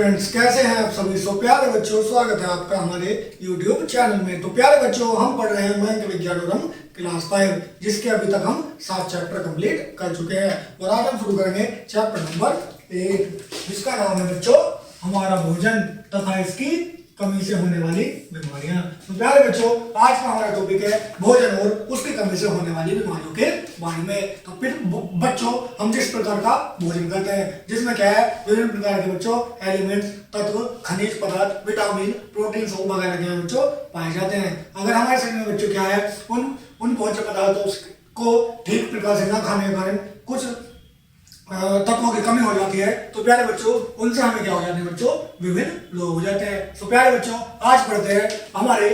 Students, कैसे हैं आप सभी। सो प्यारे बच्चों, स्वागत है आपका हमारे YouTube चैनल में। तो प्यारे बच्चों, हम पढ़ रहे हैं मयंक विज्ञानोरम क्लास 5, जिसके अभी तक हम 7 चैप्टर कंप्लीट कर चुके हैं। और आज हम शुरू करेंगे चैप्टर नंबर 1, जिसका नाम है बच्चों हमारा भोजन तथा इसकी कमी से होने वाली बीमारियां। तो प्यारे बच्चों, आज का हमारा टॉपिक है भोजन और उसकी कमी से होने वाली बीमारियों के बारे में। तो फिर बच्चों, हम जिस प्रकार का भोजन करते हैं, जिसमें क्या है, विभिन्न प्रकार के बच्चों एलिमेंट्स, तत्व, खनिज पदार्थ, विटामिन, प्रोटीन वगैरह के बच्चों पाए जाते हैं। अगर हमारे शरीर में बच्चों क्या है, उन पोषक पदार्थों को ठीक प्रकार से न खाने के कारण कुछ तत्वों की कमी हो जाती है, तो प्यारे बच्चों उनसे हमें क्या हो जाते हैं बच्चों, विभिन्न रोग हो जाते हैं। तो प्यारे बच्चों, आज पढ़ते हैं हमारे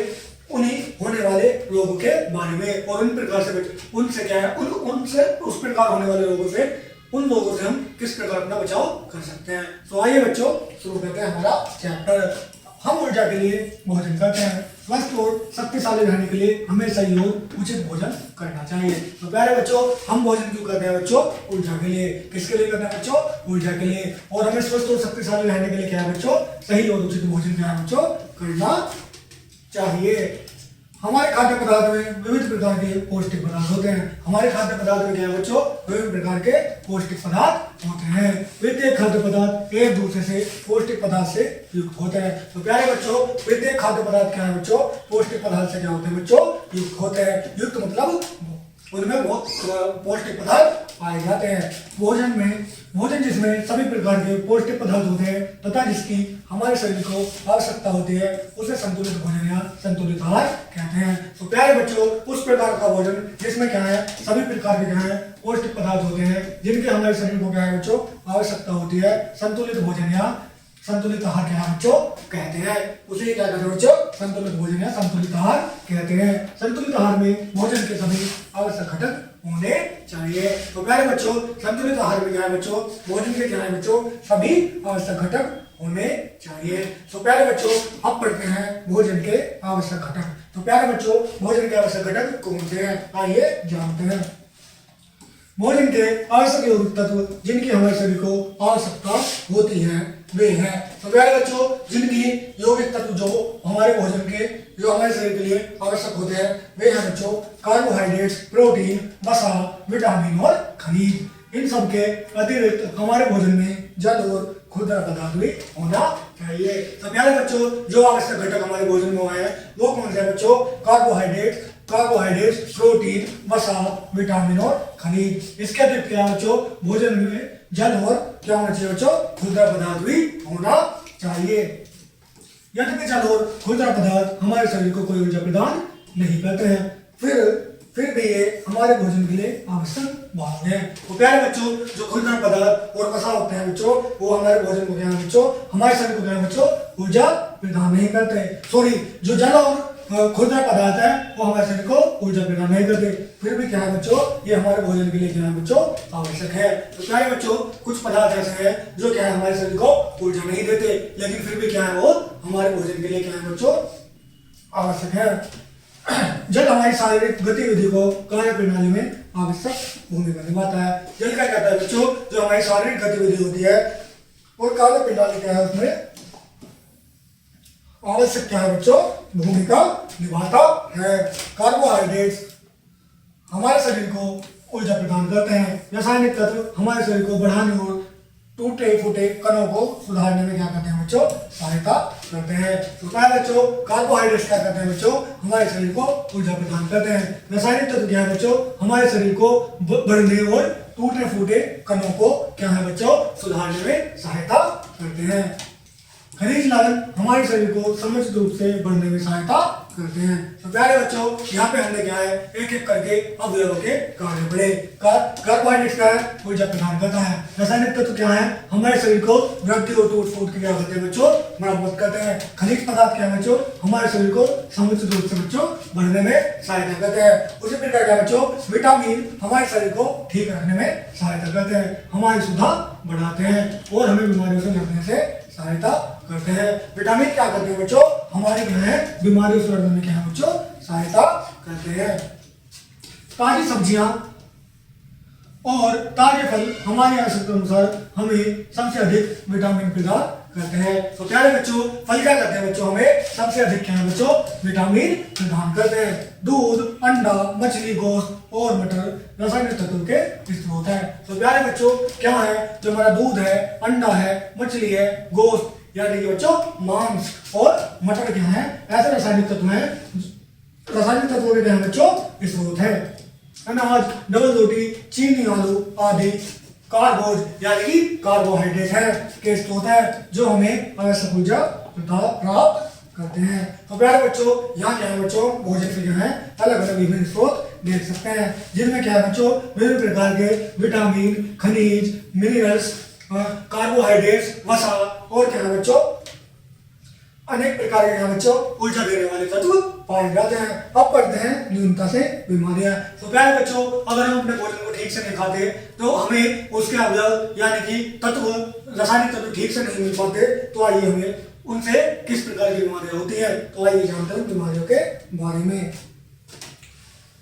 उन्हीं होने वाले रोगों के बारे में। और उन प्रकार से बच्चों उनसे क्या है, उनसे उस प्रकार होने वाले रोगों से, उन लोगों से हम किस प्रकार अपना बचाव कर सकते हैं। तो आइए बच्चों शुरू करते हैं हमारा चैप्टर। हम ऊर्जा के लिए भोजन करते हैं। स्वस्थ और शक्तिशाली रहने के लिए हमें सही और उचित भोजन करना चाहिए। तो प्यारे बच्चों, हम भोजन क्यों करते हैं बच्चों? ऊर्जा के लिए। किसके लिए करते हैं बच्चों? ऊर्जा के लिए। और हमें स्वस्थ और शक्तिशाली रहने के लिए क्या है बच्चों? सही और उचित भोजन क्या है बच्चों? करना चाहिए। हमारे खाद्य पदार्थ में विविध प्रकार के पौष्टिक पदार्थ होते हैं। हमारे खाद्य पदार्थ में क्या है बच्चों? विभिन्न प्रकार के पौष्टिक पदार्थ होते हैं। प्रत्येक खाद्य पदार्थ एक दूसरे से पौष्टिक पदार्थ से युक्त होते हैं। तो प्यारे बच्चों, प्रत्येक खाद्य पदार्थ क्या है बच्चों? पौष्टिक पदार्थ से क्या होते हैं बच्चों? युक्त होते हैं। युक्त मतलब उनमें बहुत पौष्टिक पदार्थ पाए जाते हैं। भोजन जिसमें सभी प्रकार के पौष्टिक पदार्थ होते हैं तथा जिसकी हमारे शरीर को आवश्यकता होती है, उसे संतुलित भोजन या संतुलित आहार कहते हैं। तो प्यारे बच्चों, उस प्रकार का भोजन जिसमें क्या है, सभी प्रकार के क्या है, पौष्टिक पदार्थ होते हैं, जिनके हमारे शरीर को क्या है बच्चों, आवश्यकता होती है, संतुलित भोजन या संतुलित आहार क्या है बच्चों कहते हैं। उसे क्या कहते हैं बच्चों? संतुलित भोजन या संतुलित आहार कहते हैं। संतुलित आहार में भोजन के सभी आवश्यक घटक होने चाहिए। तो प्यारे बच्चों, संतुलित आहार में क्या है बच्चों? भोजन के क्या है बच्चों? सभी आवश्यक घटक होने चाहिए। तो प्यारे बच्चों, अब पढ़ते हैं भोजन के आवश्यक घटक। तो प्यारे बच्चों, भोजन के आवश्यक घटक कौन से हैं, आइए जानते हैं। भोजन के आवश्यक यौगिक तत्व जिनकी हमारे शरीर को आवश्यकता होती है वे हैं। तो प्यारे बच्चों, जिनकी यौगिक तत्व जो हमारे भोजन के, जो हमारे शरीर के लिए आवश्यक होते हैं, वे हैं बच्चों कार्बोहाइड्रेट्स, प्रोटीन, वसा, विटामिन और खनिज। इन सब के अतिरिक्त हमारे भोजन में जल और खुरदरा पदार्थ भी होना चाहिए। तो प्यारे बच्चों, जो आवश्यक घटक हमारे भोजन में है वो कौन से बच्चों? कार्बोहाइड्रेट्स, प्रोटीन, वसा, विटामिन और खनिज। इसके अतिरिक्त क्या बच्चों? भोजन में जल और क्या होना चाहिए बच्चों? खुरदरा पदार्थ भी होना चाहिए। यद्यपि जल और खुरदरा पदार्थ हमारे शरीर को कोई ऊर्जा प्रदान नहीं करते हैं, फिर भी ये हमारे भोजन के लिए आवश्यक भाग है। तो प्यारे बच्चों, जो खुरदरा पदार्थ और वसा होते हैं बच्चों, वो हमारे भोजन को क्या है बच्चों? हमारे शरीर को क्या है बच्चों? ऊर्जा प्रदान नहीं करते। जो जल और खुरदरा पदार्थ है वो हमारे शरीर को ऊर्जा प्रदान नहीं करते, फिर भी क्या है बच्चों? ये हमारे भोजन के लिए क्या है बच्चों? आवश्यक है। तो प्यारे बच्चों, कुछ पदार्थ ऐसे हैं जो क्या है हमारे शरीर को ऊर्जा नहीं देते, लेकिन फिर भी क्या है वो हमारे भोजन के लिए क्या है बच्चों? आवश्यक है। जल हमारी शारीरिक गतिविधि को कार्य प्रणाली में आवश्यक भूमिका निभाता है। जल क्या कहता है बच्चों? जो हमारी शारीरिक गतिविधि होती है और कार्य प्रणाली क्या है उसमें आवश्यक क्या है बच्चों? भूमिका निभाता है। कार्बोहाइड्रेट्स हमारे शरीर को ऊर्जा प्रदान करते हैं। रासायनिक तत्व हमारे शरीर को बढ़ाने और टूटे फूटे कणों को सुधारने में क्या करते हैं बच्चों? सहायता करते हैं। तो क्या है बच्चों? कार्बोहाइड्रेट्स क्या करते हैं बच्चों? हमारे शरीर को ऊर्जा प्रदान करते हैं। रासायनिक तत्व क्या है बच्चों? हमारे शरीर को बढ़ने और टूटे फूटे कणों को क्या है बच्चों? सुधारने में सहायता करते हैं। खनिज लवण हमारे शरीर को समुचित रूप से बढ़ने में सहायता करते हैं। तो प्यारे बच्चों, यहाँ पे हमने क्या है, एक एक करके अवयवों के कार्य पढ़े। कार्बोहाइड्रेट्स क्या है? ऊर्जा प्रदान करता है। रासायनिक तत्व क्या है? हमारे शरीर को वृद्धि और टूट फूट की क्या करते हैं बच्चों? मरम्मत करते हैं। खनिज पदार्थ क्या है बच्चों? हमारे शरीर को समुचित रूप से बच्चों बढ़ने में सहायता करते हैं। उसी प्रकार क्या बच्चों? विटामिन हमारे शरीर को ठीक रखने में सहायता करते हैं, हमारी सुधा बढ़ाते हैं और हमें बीमारियों से लड़ने से सहायता करते हैं। विटामिन क्या करते हैं बच्चों? हमारे क्या है, बीमारियों से लड़ने में क्या है बच्चों? सहायता करते हैं। ताजी सब्जियां और ताजे फल हमारी आवश्यकता अनुसार हमें सबसे अधिक विटामिन प्रदान करते हैं। तो प्यारे बच्चों फल क्या करते हैं बच्चों, हमें सबसे अधिक क्या है बच्चों, विटामिन प्रदान करते हैं। दूध, अंडा, मछली, गोश्त और मटर रासायनिक तत्वों के स्रोत है। तो प्यारे बच्चों क्या है, जो हमारा दूध है, अंडा है, मछली है, गोश्त यानी कि बच्चों मांस और मटर क्या है, ऐसे रासायनिक तत्व हैं, रासायनिक तत्वों के क्या है बच्चों स्रोत है। अनाज, डबल रोटी, चीनी, आलू आदि कार्बोज यानी कि कार्बोहाइड्रेट है के स्रोत है, जो हमें आवश्यक ऊर्जा प्राप्त करते हैं। तो प्यारे बच्चों यहाँ क्या है बच्चों, भोजन के जो है अलग अलग विभिन्न स्रोत देख सकते हैं, जिनमें क्या है बच्चों, विभिन्न प्रकार के विटामिन, खनिज, मिनरल्स, कार्बोहाइड्रेट्स, वसा और क्या है बच्चों, अनेक प्रकार के बच्चों ऊर्जा देने वाले तत्व पाए जाते हैं। अब पढ़ते हैं न्यूनता से बीमारियां। तो प्यारे बच्चों अगर हम अपने भोजन को ठीक से नहीं खाते तो हमें उसके अवयव यानी कि तत्व, रासायनिक तत्व ठीक से नहीं मिल पाते, तो आइए हमें उनसे किस प्रकार की बीमारियां होती है, तो आइए जानते हैं बीमारियों के बारे में।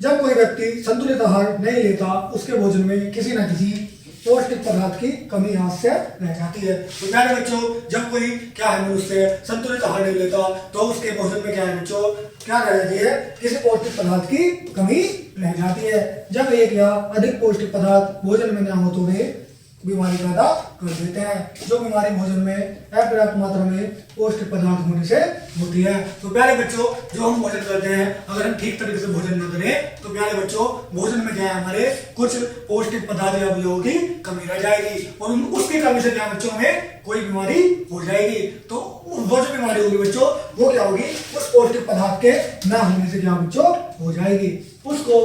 जब कोई व्यक्ति संतुलित आहार नहीं लेता, उसके भोजन में किसी न किसी पौष्टिक पदार्थ की कमी अवश्य रह जाती है। तो प्यारे बच्चों जब कोई क्या है मनुष्य संतुलित आहार नहीं लेता तो उसके भोजन में क्या है बच्चों, क्या रह जाती है, किसी पौष्टिक पदार्थ की कमी रह जाती है। जब एक या अधिक पौष्टिक पदार्थ भोजन में न हो तो वे बीमारी पैदा कर देते हैं। जो बीमारी भोजन में अपर्याप्त मात्रा में पौष्टिक पदार्थ होने से होती है। तो प्यारे बच्चों जो हम भोजन करते हैं, अगर हम ठीक तरीके से भोजन न करें तो प्यारे बच्चों भोजन में क्या है, हमारे कुछ पौष्टिक पदार्थ या अवयवों की कमी रह जाएगी और उसकी कमी से क्या बच्चों हमें कोई बीमारी हो जाएगी। तो वो जो बीमारी होगी बच्चों वो क्या होगी, उस पौष्टिक पदार्थ के न होने से क्या बच्चों हो जाएगी, उसको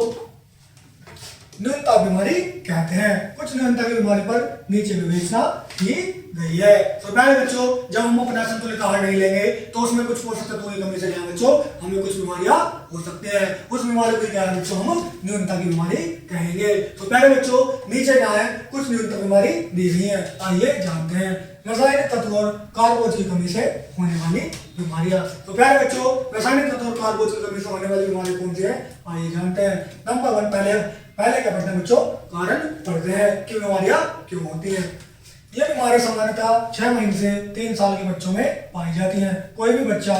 न्यूनता बीमारी कहते हैं। कुछ न्यूनता की बीमारी पर नीचे विवेचना की गई है। तो प्यारे बच्चों जब हम अपना संतुलित आहार नहीं लेंगे तो उसमें कुछ पोषक तत्वों की कमी से क्या बच्चों हमें कुछ बीमारियां हो सकती है। उस बीमारी को क्या है बच्चों, हम न्यूनता की बीमारी कहेंगे। तो प्यारे बच्चों नीचे क्या है, कुछ न्यूनता बीमारी दी गई है, आइए जानते हैं। रासायनिक तत्व और कार्बोज की कमी से होने वाली बीमारियां। तो प्यारे बच्चों रासायनिक तत्व और कार्बोज की कमी से होने वाली बीमारी कौन सी है, आइए जानते हैं। नंबर 1 पहले क्या पढ़ते हैं बच्चों, कारण पढ़ते हैं कि बीमारियां क्यों होती हैं। ये बीमारी सामान्यतः 6 महीने से 3 साल के बच्चों में पाई जाती है। कोई भी बच्चा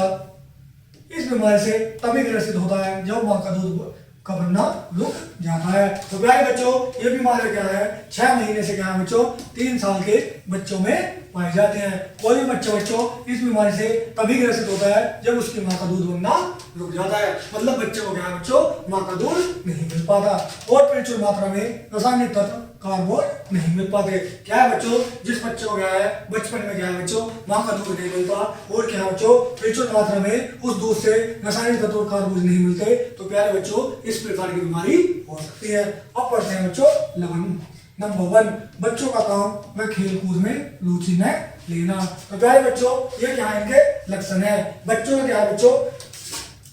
इस बीमारी से तभी ग्रसित होता है जब मां का दूध का बनना रुक जाता है। तो प्यारे बच्चों ये बीमारी क्या है, 6 महीने से क्या है बच्चों 3 साल के बच्चों में पाए जाते हैं। कोई भी बच्चों इस बीमारी से तभी ग्रसित होता है जब उसकी मां का दूध बनना रुक जाता है, मतलब बच्चे को क्या है बच्चों मां का दूध नहीं मिल पाता और प्रचुर मात्रा में रासायनिक तत्व कार्बोन नहीं मिल पाते। क्या है बच्चों, जिस बच्चे को क्या है बचपन में क्या है बच्चों मां का दूध नहीं मिलता और क्या है बच्चों प्रचुर मात्रा में उस दूध से रासायनिक तत्व कार्बोन नहीं मिलते, तो प्यारे बच्चों इस प्रकार की बीमारी हो सकती है। अब पढ़ते हैं बच्चों लक्षण। नंबर 1 बच्चों का काम व खेल कूद में रुचि न लेना। तो प्यारे बच्चों ये क्या है, इनके लक्षण है। बच्चों में क्या है बच्चों,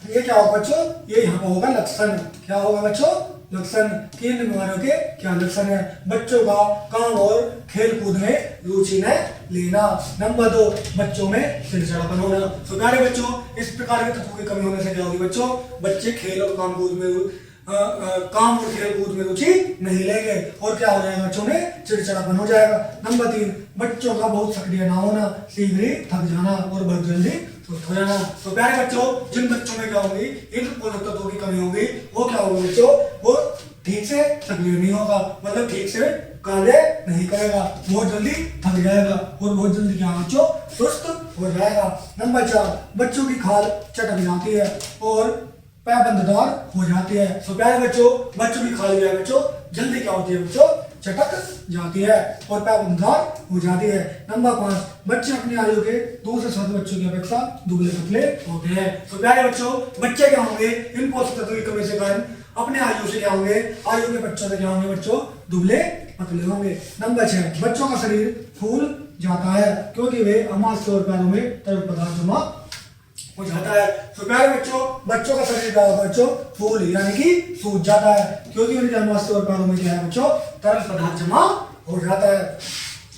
ये क्या होगा बच्चों, ये यहाँ पर होगा लक्षण। क्या होगा बच्चों, लक्षण। किन बीमारियों के क्या लक्षण है, बच्चों का काम और खेल कूद में रुचि न लेना। नंबर 2 बच्चों में चिड़चिड़ापन होना। तो प्यारे बच्चों इस प्रकार के तत्वों की कमी होने से क्या होगी बच्चों, बच्चे खेल और काम और खेल कूद में रुचि नहीं लेंगे और क्या हो जाएगा बच्चों में चिड़चिड़ापन हो जाएगा। नंबर 3 बच्चों का बहुत सक्रिय ना होना, शीघ्र ही थक जाना और बहुत जल्दी सुस्त हो जाना। तो प्यारे बच्चों जिन बच्चों में क्या होगी, इन पोषक तत्वों की कमी होगी, वो क्या होगा बच्चों, वो ठीक से सक्रिय नहीं होगा, मतलब ठीक से कार्य नहीं करेगा, बहुत जल्दी थक जाएगा और बहुत जल्दी क्या बच्चों सुस्त हो जाएगा। नंबर 4 बच्चों की खाल चटक जाती है और पैबंददार हो जाती है। तो प्यारे बच्चों की खाल जो है बच्चों जल्दी क्या होती है बच्चों, चटक जाती है और पैबंददार हो जाती है। नंबर 5 बच्चे अपनी आयु के दूसरे साथी बच्चों की अपेक्षा दुबले पतले होते हैं। तो प्यारे बच्चों बच्चे क्या होंगे, इन पोषक तत्वों की कमी से कारण अपने आयु से क्या होंगे, आयु के बच्चों से क्या होंगे बच्चों, दुबले पतले होंगे। नंबर 6 बच्चों का शरीर फूल जाता है क्योंकि वे अमाशय और पैरों में तरल पदार्थ जमा हो जाता है। तो प्यारे बच्चों का शरीर क्या होगा बच्चों, फूल यानी कि सूज जाता है क्योंकि उनके अमाशय और पैरों में क्या है बच्चों, तरल पदार्थ जमा हो जाता है।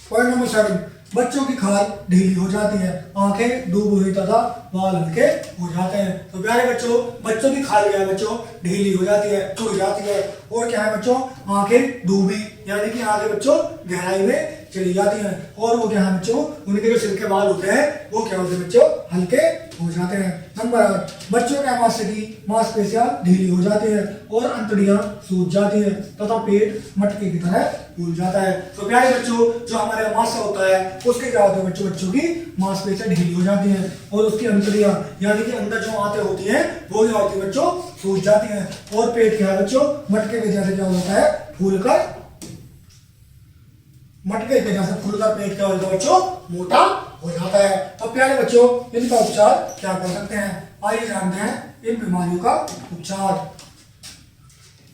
पॉइंट नंबर 7 बच्चों की खाल ढीली हो जाती है, आंखें डूब हुई तथा बाल हल्के हो जाते हैं। तो प्यारे बच्चों, बच्चों की खाल क्या है बच्चों, ढीली हो जाती है, चुड़ जाती है। और क्या है बच्चों, आंखें डूबी, यानी कि आंखें बच्चों गहराई में चली जाती हैं। और वो क्या है बच्चों, उनके जो सिर के बाल होते हैं वो क्या होते हैं बच्चों, हल्के हो जाते हैं। नंबर 8, बच्चों के मांसपेशियां ढीली हो जाती है और अंतड़ियां सूज जाती है तथा पेट मटके की तरह फूल जाता है। तो प्यारे बच्चों, जो हमारे मांस होता है उसके क्या होते हैं बच्चों, बच्चों की मांसपेशियां ढीली हो जाती हैं और उसकी अंतड़ियां यानी कि अंदर जो आंतें होती हैं वो क्या होती है बच्चों, सूज जाती हैं। और पेट क्या है बच्चों, मटके के जैसे क्या होता है, फूलकर, मटके के जैसे फूलकर पेट क्या होता है बच्चों, मोटा हो जाता है। तो प्यारे बच्चों, इनका उपचार क्या कर सकते हैं, आइए जानते हैं इन बीमारियों का उपचार।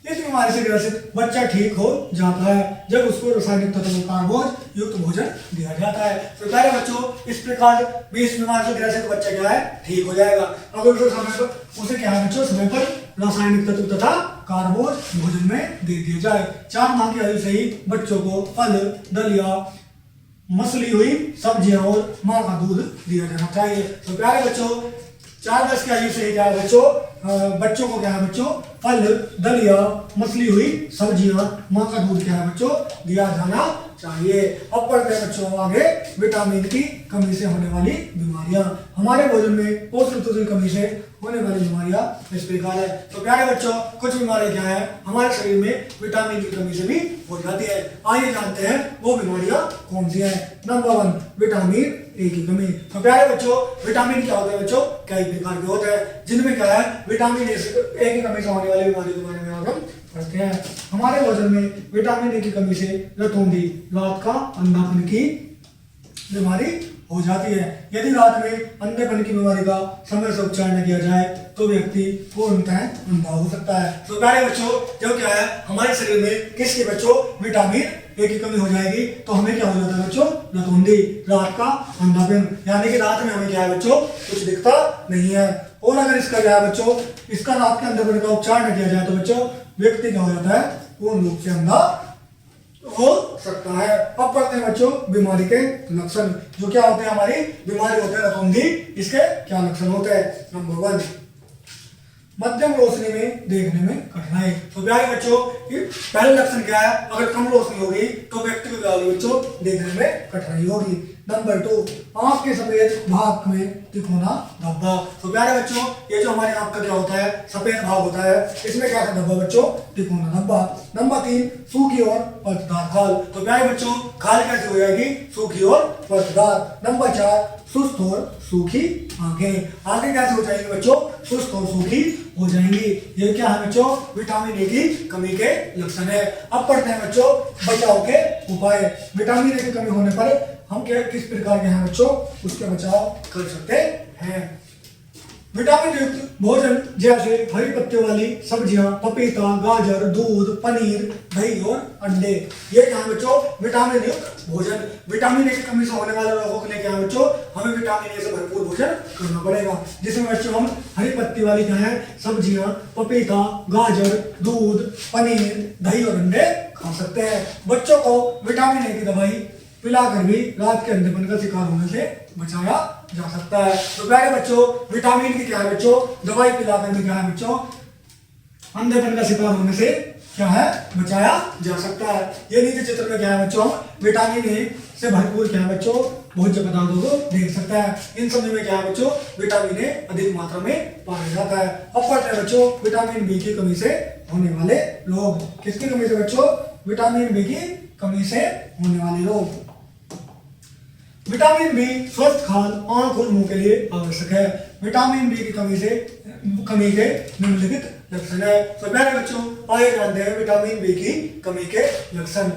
इस बीमारी से ग्रसित बच्चा ठीक हो जाता है जब उसको रासायनिक तत्वों कार्बोज युक्त भोजन दिया जाता है। तो प्यारे बच्चों, इस प्रकार भी इस बीमारी से ग्रसित बच्चा क्या है, ठीक हो जाएगा अगर उसे क्या है बच्चों, समय पर रासायनिक तत्व तथा कार्बोज भोजन में दे दिया जाए। 4 माह की आयु से ही बच्चों को फल, दलिया, मसली हुई सब्जियां और माँ का दूध दिया जाना चाहिए। तो प्यारे बच्चों, 4 वर्ष की आयु से ही क्या है बच्चों, बच्चों को क्या है बच्चों, फल, दलिया, मसली हुई सब्जियां, माँ का दूध क्या है बच्चों, दिया जाना चाहिए। अब पढ़ते हैं बच्चों आगे विटामिन की कमी से होने वाली बीमारियां। हमारे भोजन में पोषक तत्वों की कमी से होने वाली बीमारियां इस प्रकार है। तो प्यारे बच्चों, कुछ बीमारियां क्या है, हमारे शरीर में विटामिन की कमी से भी हो जाती है। आइए जानते हैं वो बीमारियां कौन सी है। नंबर 1, विटामिन ए की कमी। तो प्यारे बच्चों, विटामिन क्या होता है बच्चों, कई प्रकार के होते हैं जिनमें क्या है, विटामिन ए की कमी से होने वाली बीमारी के बारे में आज हम पढ़ते हैं। हमारे भोजन में विटामिन ए की कमी से रतौंधी, रात का अंधापन की बीमारी हो जाती है। यदि रात में अंधेपन की बीमारी का समय से उपचार न किया जाए तो व्यक्ति पूर्णतः अंधा हो सकता है। तो प्यारे बच्चों, जो क्या है, हमारे शरीर में किसके बच्चों, विटामिन ए की कमी हो जाएगी तो हमें क्या हो जाता है बच्चों, रतौंधी, रात का अंधापन, यानी कि रात में हमें क्या है बच्चों, कुछ दिखता नहीं है। और अगर इसका क्या है बच्चों, इसका रात के अंधापन का उपचार न किया जाए तो बच्चों व्यक्ति क्या हो जाता है, पूर्ण रूप से अंधा हो सकता है। अब पढ़ते हैं बच्चों बीमारी के लक्षण। जो क्या होते हैं, हमारी बीमारी होते हैं रतौंधी, इसके क्या लक्षण होते हैं। नंबर 1, मध्यम रोशनी में देखने में कठिनाई। तो प्यारे बच्चों, ये पहला लक्षण क्या है, अगर कम रोशनी होगी तो व्यक्ति को क्या होगी बच्चों, देखने में कठिनाई होगी। नंबर 2, आंख के सफेद भाग में तिकोना धब्बा। तो प्यारे बच्चों, ये जो हमारी आंख का क्या होता है, सफेद भाग होता है, इसमें क्या धब्बा बच्चों, तिकोना धब्बा। नंबर 3, सूखी और परतदार खाल। तो प्यारे बच्चों, खाल कैसे हो जाएगी, सूखी और परतदार। नंबर 4, सुस्त और सूखी आंखें। आंखें कैसे हो जाएंगी बच्चों, सुस्त और सूखी हो जाएंगी। ये क्या है बच्चों, विटामिन ए की कमी के लक्षण है। अब पढ़ते हैं बच्चों बचाव के उपाय। विटामिन ए की कमी होने पर हम क्या किस प्रकार के हैं बच्चों, उसके बचाव कर सकते हैं। विटामिन युक्त भोजन जैसे हरी पत्तियों वाली सब्जियां, पपीता, गाजर, दूध, पनीर, दही और अंडे, ये क्या है बच्चों, विटामिन युक्त भोजन। विटामिन ए की कमी से होने वाले लोगों के लिए क्या है बच्चों, हमें विटामिन ए से भरपूर भोजन करना पड़ेगा, जिसमें बच्चों हम हरी पत्ती वाली क्या है सब्जियां, पपीता, गाजर, दूध, पनीर, दही और अंडे खा सकते हैं। बच्चों को विटामिन ए की दवाई पिलाकर भी रात के अंधेपन का शिकार होने से बचाया जा सकता है। तो प्यारे बच्चों, विटामिन की क्या है बच्चों, दवाई पिलाकर भी क्या है बच्चों, अंधेपन का शिकार होने से क्या है, बचाया जा सकता है। ये नीचे चित्र में क्या है बच्चों, विटामिन ए से भरपूर क्या है बच्चों, भोज्य पदार्थों को देख सकता है। इन सभी में क्या है बच्चों, विटामिन ए अधिक मात्रा में पाया जाता है। अब पढ़ते हैं बच्चों विटामिन बी की कमी से होने वाले रोग। किसकी कमी से बच्चों, विटामिन बी की कमी से होने वाले रोग। विटामिन बी स्वस्थ खाल आंख और मुंह के लिए आवश्यक है। विटामिन बी की कमी के निम्नलिखित लक्षण है। तो प्यारे बच्चों, आइए जानते हैं विटामिन बी की कमी के लक्षण।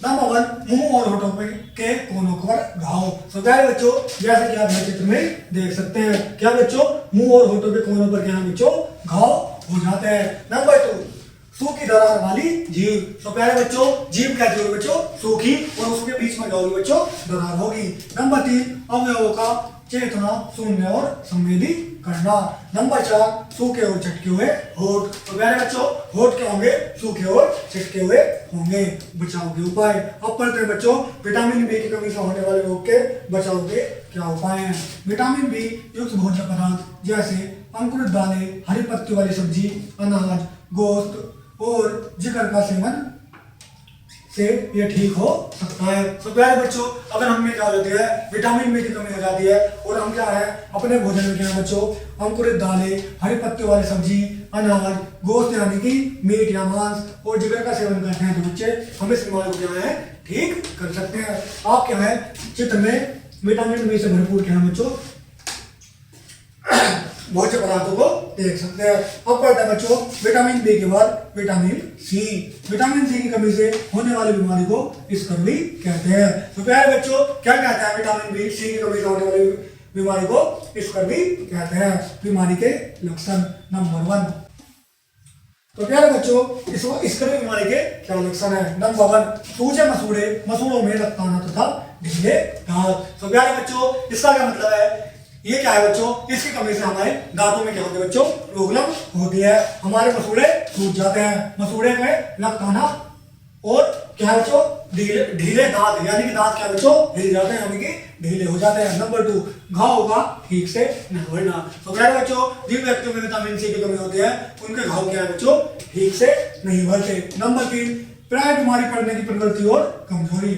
नंबर 1, मुंह और होठों के कोनों पर घाव। तो प्यारे बच्चों, जैसे कि आप चित्र में देख सकते हैं, क्या बच्चों, मुंह और होठों के कोनों पर क्या है बच्चों, घाव हो जाते हैं। नंबर 2, सूखी दरार वाली जीभ। तो प्यारे बच्चों, जीभ कैसी होगी बच्चों, सूखी, और उसके बीच में क्या होगी बच्चों, दरार होगी। नंबर 3, अवयवों का चेतना शून्य और संवेदी करना। नंबर 4 सूखे और चटके हुए होठ। तो प्यारे बच्चों होठ क्या होंगे, सूखे और चटके हुए होंगे। बचाव के उपाय। अब पढ़ते हैं बच्चों विटामिन बी की कमी से होने वाले रोग के बचाव के क्या उपाय हैं। विटामिन बी युक्त भोज्य पदार्थ जैसे अंकुरित दालें, हरी पत्ती वाली सब्जी, अनाज, गोश्त और जिगर का सेवन से ये ठीक हो सकता है। तो प्यारे बच्चों अगर हमें क्या हो जाती है विटामिन बी की कमी हो जाती है और हम क्या है अपने भोजन में क्या है बच्चों अंकुरित दालें, हरी पत्ती वाली सब्जी, अनाज, गोश्त यानी कि मीट या मांस और जिगर का सेवन करते हैं तो बच्चे हम इस बीमारी को क्या है ठीक कर सकते हैं। आप क्या है चित्र में विटामिन बी से भरपूर क्या है बच्चों भोज्य पदार्थों को देख सकते हैं। अब पढ़ते हैं बच्चों विटामिन बी के बाद विटामिन सी। विटामिन सी की कमी से होने वाली बीमारी को स्कर्वी कहते हैं। तो प्यारे बच्चों क्या कहते हैं विटामिन बी सी की कमी से होने वाली बीमारी को स्कर्वी कहते हैं। बीमारी के लक्षण। नंबर 1 तो प्यारे बच्चों स्कर्वी बीमारी के क्या लक्षण है। नंबर 1 सूजे मसूड़े, मसूड़ों में रक्त आना तथा ढीले दांत। तो प्यारे बच्चों इसका क्या मतलब है, ये क्या है बच्चों इसकी कमी से हमारे दांतों में क्या होती है बच्चों प्रॉब्लम होती है। हमारे मसूड़े सूज जाते हैं, मसूड़े में रक्त आना और क्या है बच्चों ढीले दांत यानी कि दांत क्या बच्चों हिल जाते हैं यानी कि ढीले हो जाते हैं। नंबर 2 घाव का ठीक से नहीं बढ़ना। तो प्यारे बच्चों जिन व्यक्तियों में विटामिन सी की कमी होती है उनके घाव क्या है बच्चों ठीक से नहीं बढ़ते। नंबर 3 प्राय बीमारी पड़ने की प्रवृत्ति और कमजोरी।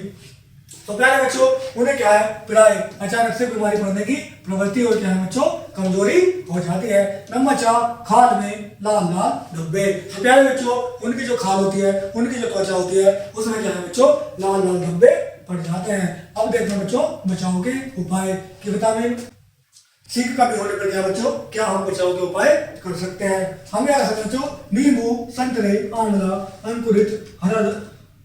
तो प्यारे बच्चों उन्हें क्या है प्राय अचानक से बीमारी पड़ने की प्रवृत्ति और क्या है बच्चों कमजोरी हो जाती है। नंबर 4 खाल में लाल लाल धब्बे। तो प्यारे बच्चों उनकी जो खाल होती है उनकी जो त्वचा होती है उसमें क्या है बच्चों लाल लाल धब्बे पड़ जाते हैं। अब देखते हैं बच्चों बचाव के उपाय कि विटामिन सी की कमी होने पर क्या बच्चों क्या हम बचाव के उपाय कर सकते हैं। हम क्या कर सकते हैं बच्चों नींबू, संतरे, आंवला,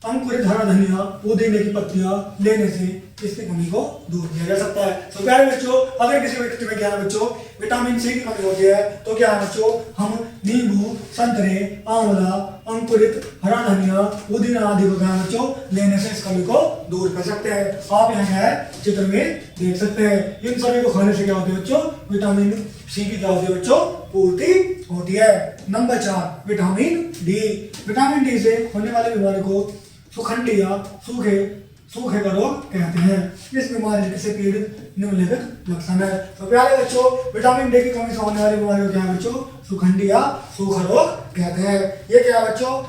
अंकुरित हरा धनिया, पुदीने की पत्तियां लेने से इसकी कमी को दूर किया जा सकता है। तो प्यारे बच्चों अगर किसी व्यक्ति में क्या है बच्चों विटामिन सी की कमी होती है तो क्या है बच्चों हम नींबू, संतरे, आंवला, अंकुरित हरा धनिया, पुदीना आदि को क्या है बच्चों लेने से इस कमी को दूर कर सकते हैं। आप यहाँ क्या है चित्र में देख सकते हैं। इन सभी को खाने से क्या होती है बच्चों विटामिन सी की क्या होती है बच्चों पूर्ति होती है। Number 4 vitamin D. Vitamin D से होने वाली बीमारी को सुखंडी या सूखे का रोग कहते हैं। इस बीमारी से पीड़ित निम्नलिखित लक्षण है। तो प्यारे बच्चों विटामिन डी की कमी से होने वाली बीमारी को क्या है बच्चों सुखंडी या सूखा रोग कहते हैं। ये क्या है बच्चों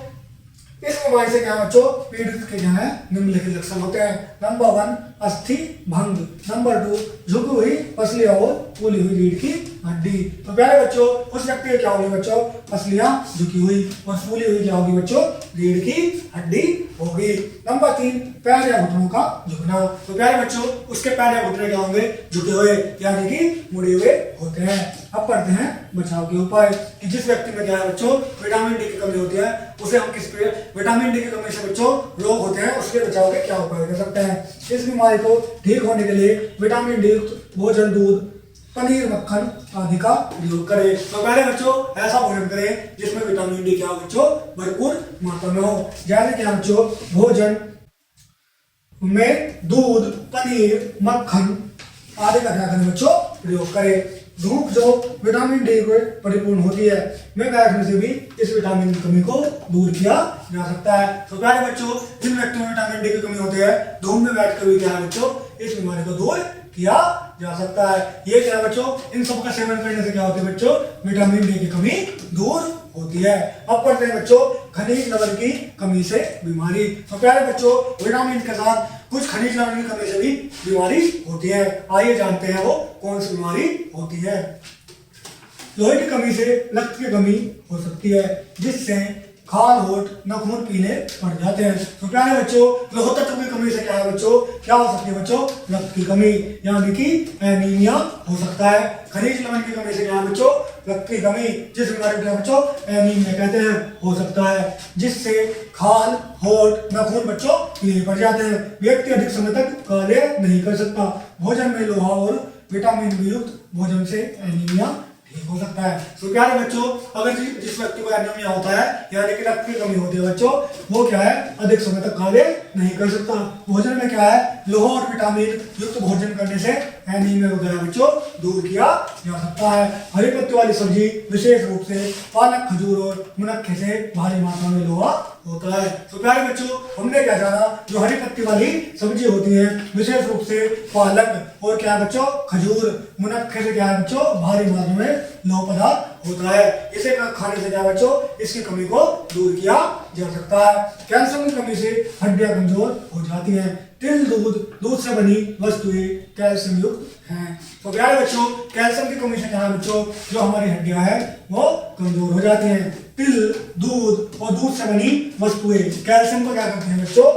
इस बीमारी से क्या है बच्चों पीड़ित के क्या है निम्नलिखित लक्षण होते हैं। नंबर 1 अस्थि भंग। नंबर 2 झुकी हुई पसलियां और फूली हुई रीढ़ की हड्डी। तो प्यारे बच्चों उस व्यक्ति की क्या होगी बच्चों पसलियां झुकी हुई और फूली हुई क्या होगी बच्चों रीढ़ की हड्डी होगी। नंबर 3 पैर या घुटनों का झुकना। तो प्यारे बच्चों उसके पैर या घुटने क्या होंगे झुके हुए यानी कि मुड़े हुए होते हैं। अब पढ़ते हैं बचाव के उपाय कि जिस व्यक्ति में क्या है बच्चों विटामिन डी की कमी होती है उसे हम किस पे विटामिन डी की कमी से बच्चों रोग होते हैं उसके बचाव के क्या उपाय कर सकते हैं। इस बीमारी को ठीक होने के लिए विटामिन डी युक्त भोजन, दूध, पनीर, मक्खन आदि का प्रयोग करें। तो पहले बच्चों ऐसा भोजन करें जिसमें विटामिन डी क्या हो बच्चों भरपूर मात्रा में हो। जैसे क्या बच्चों भोजन में दूध, पनीर, मक्खन आदि का क्या करें बच्चों प्रयोग करें। धूप जो विटामिन डी को परिपूर्ण होती है में बैठने से भी इस विटामिन की कमी को दूर किया जा सकता है। तो प्यारे बच्चों जिन व्यक्तियों में विटामिन डी की कमी होती है धूप में बैठकर भी क्या है बच्चों इस बीमारी को दूर किया जा सकता है। ये क्या है बच्चों इन सब का सेवन करने से क्या होती है बच्चों विटामिन डी की कमी दूर होती है। अब पढ़ते हैं बच्चों खनिज लवण की कमी से बीमारी। तो प्यारे बच्चों विटामिन के साथ कुछ खनिज लवण की कमी से भी बीमारी होती है। आइए जानते हैं वो कौन सी बीमारी होती है। लोहे की कमी से रक्त की कमी हो सकती है जिससे खाल, होठ, नाखून पीले पड़ जाते हैं। तो प्यारे बच्चों लोह तत्व की कमी से क्या है बच्चों क्या हो सकती है बच्चों रक्त की कमी यानी कि एनीमिया हो सकता है। खनिज लवण की कमी से क्या है बच्चों रक्त की कमी जिस बीमारी को बच्चों एनीमिया कहते हैं हो सकता है जिससे खाल, होठ, नाखून बच्चों पीले पड़ जाते हैं। व्यक्ति अधिक समय तक कार्य नहीं कर सकता। भोजन में लोहा और विटामिन बी युक्त भोजन से एनीमिया ठीक हो सकता है। तो प्यारे बच्चों, अगर जिस व्यक्ति को एनीमिया होता है यानी कि रक्त की कमी होती है बच्चों, वो क्या है अधिक समय तक कार्य नहीं कर सकता। भोजन में क्या है लोहा और विटामिन युक्त भोजन करने से एनीमिया वगैरह बच्चों दूर किया जा सकता है। हरी पत्ती वाली सब्जी विशेष रूप से पालक, खजूर और मुनक्के से भारी मात्रा में लोहा होता है। तो प्यारे बच्चों, हमने क्या जाना, जो हरी पत्ती वाली सब्जी होती है विशेष रूप से पालक और क्या है बच्चों खजूर, मुनक्के से क्या है बच्चों भारी मात्रा में लौह पदार्थ होता है। इसे खाने से क्या है बच्चों इसकी कमी को दूर किया जा सकता है। कैल्शियम की कमी से हड्डियां कमजोर हो जाती हैं। तिल, दूध से बनी वस्तुएं कैल्शियम युक्त हैं। तो प्यारे बच्चों, कैल्शियम की कमी से क्या है बच्चों जो हमारी हड्डियां हैं वो कमजोर हो जाती हैं। तिल, दूध और दूध से बनी वस्तुएं कैल्शियम को क्या करती हैं बच्चों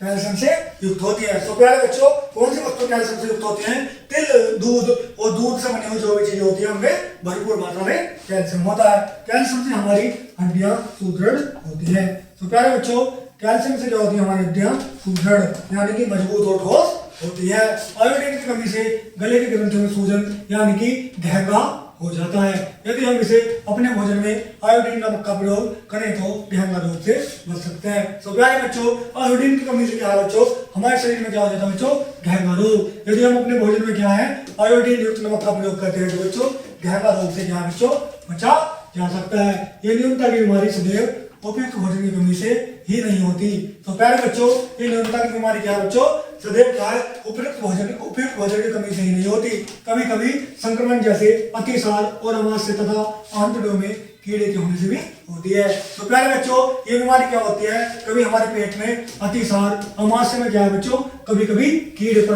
कैल्शियम से युक्त होती है। तो प्यारे बच्चों, कौन सी वस्तु कैल्शियम से युक्त होती हैं? तिल, दूध और दूध से बनी हुई जो भी चीजें होती है उनमें भरपूर मात्रा में कैल्शियम होता है। कैल्शियम से हमारी हड्डियां सुदृढ़ होती है। तो प्यारे बच्चों, कैल्शियम से जो होती है हमारी हड्डियां सुदृढ़ यानी कि मजबूत और ठोस होती है। आयोडीन की कमी से गले की ग्रंथियों में सूजन यानी कि ढहका हो जाता है। यदि हम इसे अपने भोजन में आयोडीन नमक का प्रयोग करें तो ढहका रोग से बच सकते हैं। तो प्यारे बच्चों, आयोडीन की कमी से क्या है बच्चों हमारे शरीर में क्या हो जाता है बच्चों ढहका रोग। यदि हम अपने भोजन में क्या है आयोडीन युक्त नमक का प्रयोग करते हैं तो बच्चों ढहका रोग से क्या है बच्चों बचा जा सकता है। ये न्यूनता की बीमारी सदैव उपयुक्त भोजन की कमी से ही नहीं होती। तो प्यारे बच्चों, ये न्यूनता की बीमारी क्या है बच्चों सदैव क्या है उपयुक्त भोजन की कमी से ही नहीं होती। कभी कभी संक्रमण जैसे अतिसार और अमाशय तथा आंतड़ियों में कीड़े के होने से भी होती है। तो प्यारे बच्चों, ये बीमारी क्या होती है कभी हमारे पेट में अतिसार, अमाशय में क्या है बच्चों कभी कभी कीड़े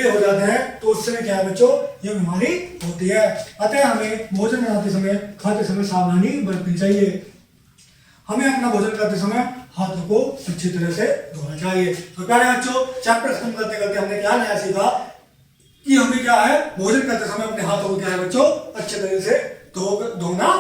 हो जाते हैं तो उससे क्या है बच्चों ये बीमारी होती है। अतः हमें भोजन बनाते समय खाते समय सावधानी बरतनी चाहिए। हमें अपना भोजन करते समय हाथों को अच्छी तरह से धोना चाहिए। तो प्यारे बच्चों, चैप्टर खत्म करते करते हमने क्या नया सीखा कि हमें क्या है भोजन करते समय अपने हाथों को क्या है बच्चों अच्छे तरह से धोना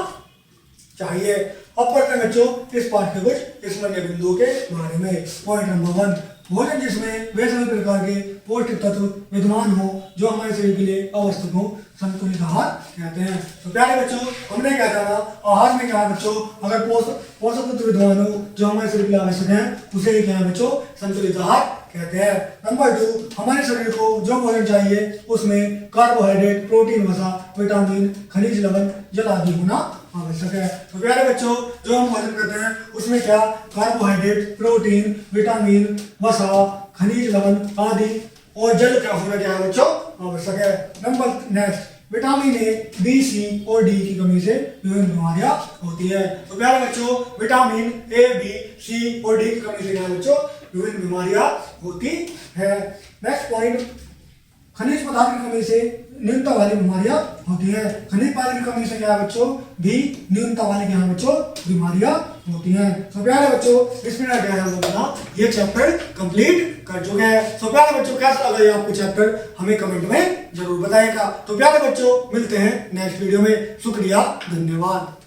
चाहिए। अब पढ़ते हैं बच्चों इस पाठ के कुछ स्मरणीय बिंदुओं के बारे में। पॉइंट नंबर 1, भोजन जिसमें वे सभी प्रकार के पौष्टिक तत्व विद्यमान हो जो हमारे शरीर के लिए आवश्यक हो संतुलित आहार कहते हैं। तो प्यारे बच्चों, हमने क्या जाना आहार में क्या है बच्चों अगर पोषक तत्व विद्यमान हो जो हमारे शरीर के लिए आवश्यक है उसे क्या है बच्चों संतुलित आहार कहते हैं। नंबर 2, हमारे शरीर को जो भोजन चाहिए उसमें कार्बोहाइड्रेट, प्रोटीन, वसा, विटामिन, खनिज लवण, जल आदि होना आवश्यक है। तो प्यारे बच्चों, जो हम भोजन करते हैं उसमें क्या कार्बोहाइड्रेट, प्रोटीन, विटामिन, वसा, खनिज लवण आदि और जल क्या होना क्या है बच्चों आवश्यक है। Number next, vitamin A, B, C और डी की कमी से विभिन्न बीमारियां होती है। तो प्यारे बच्चों, विटामिन ए, बी, सी और डी की कमी से क्या है बच्चों विभिन्न बीमारियां होती है। नेक्स्ट पॉइंट, खनिज पदार्थ की कमी से न्यूनता वाली बीमारियां होती है। खनिज पदार्थ की कमी से क्या है बच्चों भी न्यूनता वाली क्या है बच्चों बीमारियां होती हैं। तो प्यारे बच्चों, इसमें क्या है हम लोग ये चैप्टर कंप्लीट कर चुके हैं। तो प्यारे बच्चों, कैसा लगा ये आपको चैप्टर हमें कमेंट में जरूर बताइएगा। तो प्यारे बच्चों, मिलते हैं नेक्स्ट वीडियो में। शुक्रिया, धन्यवाद।